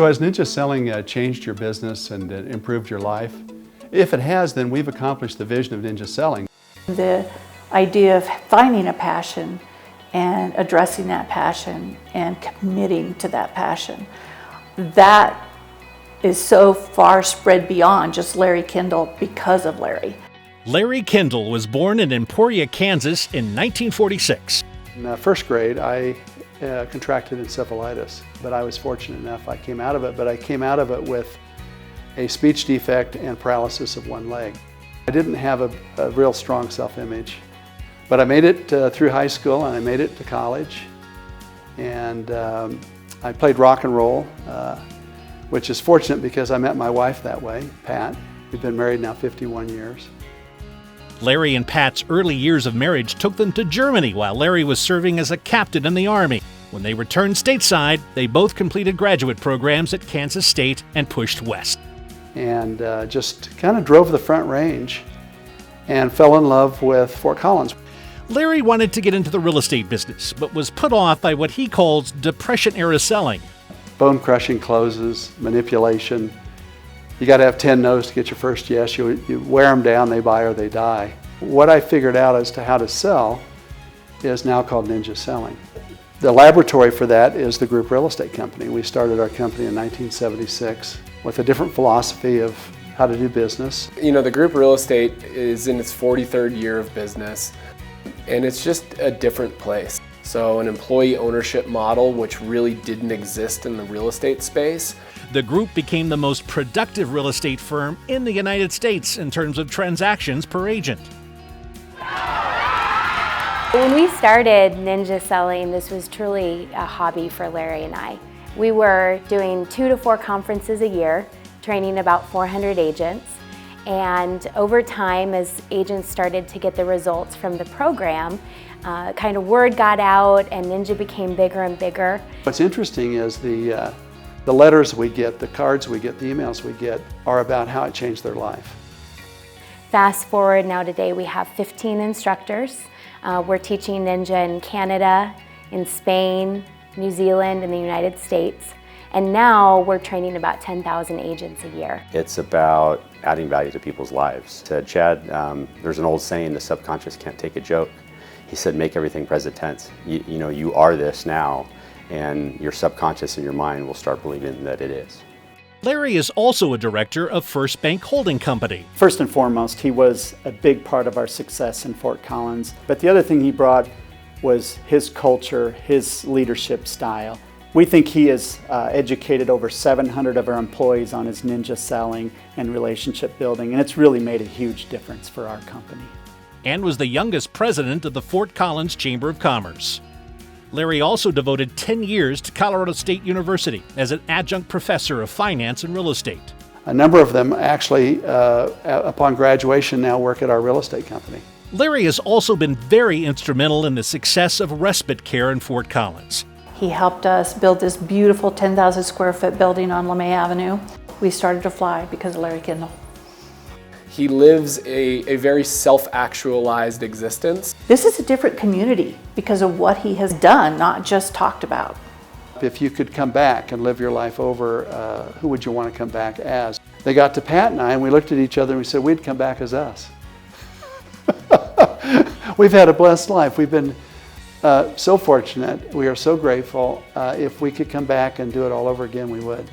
So has ninja selling changed your business and improved your life? If it has, then we've accomplished the vision of ninja selling. The idea of finding a passion and addressing that passion and committing to that passion, that is so far spread beyond just Larry Kendall because of Larry. Larry Kendall was born in Emporia, Kansas in 1946. In first grade, I contracted encephalitis, but I was fortunate enough I came out of it, but I came out of it with a speech defect and paralysis of one leg. I didn't have a real strong self-image, but I made it through high school and I made it to college, and I played rock and roll, which is fortunate because I met my wife that way, Pat. We've been married now 51 years. Larry and Pat's early years of marriage took them to Germany while Larry was serving as a captain in the Army. When they returned stateside, they both completed graduate programs at Kansas State and pushed west. And just kind of drove the Front Range and fell in love with Fort Collins. Larry wanted to get into the real estate business, but was put off by what he calls Depression-era selling. Bone-crushing closes, manipulation. You got to have 10 no's to get your first yes. You wear them down, they buy or they die. What I figured out as to how to sell is now called ninja selling. The laboratory for that is the group real estate company. We started our company in 1976 with a different philosophy of how to do business. You know, the group real estate is in its 43rd year of business, and it's just a different place. So an employee ownership model, which really didn't exist in the real estate space. The group became the most productive real estate firm in the United States in terms of transactions per agent. When we started ninja selling, this was truly a hobby for Larry and I. We were doing 2 to 4 conferences a year, training about 400 agents. And over time, as agents started to get the results from the program, kind of word got out and ninja became bigger and bigger. What's interesting is the letters we get, the cards we get, the emails we get are about how it changed their life. Fast forward now today, we have 15 instructors. We're teaching ninja in Canada, in Spain, New Zealand, and the United States. And now we're training about 10,000 agents a year. It's about adding value to people's lives. To Chad, there's an old saying, the subconscious can't take a joke. He said, make everything present tense. You know, you are this now, and your subconscious and your mind will start believing that it is. Larry is also a director of First Bank Holding Company. First and foremost, he was a big part of our success in Fort Collins. But the other thing he brought was his culture, his leadership style. We think he has educated over 700 of our employees on his ninja selling and relationship building, and it's really made a huge difference for our company. And was the youngest president of the Fort Collins Chamber of Commerce. Larry also devoted 10 years to Colorado State University as an adjunct professor of finance and real estate. A number of them actually, upon graduation, now work at our real estate company. Larry has also been very instrumental in the success of respite care in Fort Collins. He helped us build this beautiful 10,000 square foot building on LeMay Avenue. We started to fly because of Larry Kendall. He lives a very self-actualized existence. This is a different community because of what he has done, not just talked about. If you could come back and live your life over, who would you want to come back as? They got to Pat and I, and we looked at each other and we said, we'd come back as us. We've had a blessed life. We've been so fortunate. We are so grateful. If we could come back and do it all over again, we would.